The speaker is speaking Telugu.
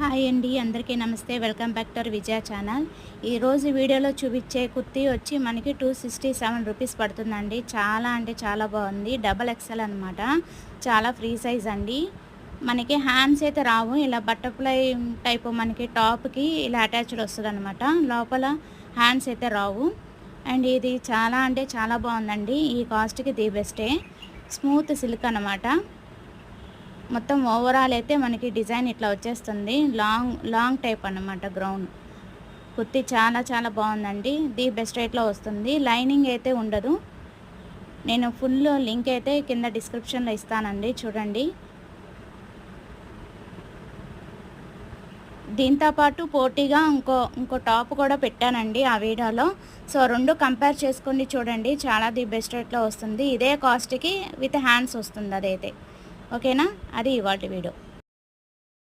హాయ్ అండి, అందరికీ నమస్తే. Welcome back to our Vijaya channel. ఈరోజు వీడియోలో చూపించే కుర్తీ వచ్చి మనకి 267 రూపీస్ పడుతుందండి. చాలా అంటే చాలా బాగుంది. డబల్ ఎక్సెల్ అనమాట. చాలా ఫ్రీ సైజ్ అండి. మనకి హ్యాండ్స్ అయితే రావు, ఇలా బటర్ఫ్లై టైప్ మనకి టాప్కి ఇలా అటాచ్డ్ వస్తుంది అనమాట. లోపల హ్యాండ్స్ అయితే రావు. అండ్ ఇది చాలా అంటే చాలా బాగుందండి. ఈ కాస్ట్కి ది బెస్టే. స్మూత్ సిల్క్ అనమాట. మొత్తం ఓవరాల్ అయితే మనకి డిజైన్ ఇట్లా వచ్చేస్తుంది. లాంగ్ టైప్ అన్నమాట. గ్రౌండ్ కుర్తీ చాలా చాలా బాగుందండి. ది బెస్ట్ రేట్లో వస్తుంది. లైనింగ్ అయితే ఉండదు. నేను ఫుల్ లింక్ అయితే కింద డిస్క్రిప్షన్లో ఇస్తానండి, చూడండి. దీంతోపాటు పోటీగా ఇంకో టాప్ కూడా పెట్టానండి ఆ వీడియోలో. సో రెండు కంపేర్ చేసుకొని చూడండి. చాలా ది బెస్ట్ రేట్లో వస్తుంది. ఇదే కాస్ట్కి విత్ హ్యాండ్స్ వస్తుంది అదైతే. ఓకేనా? అది ఇవాల్టి వీడియో.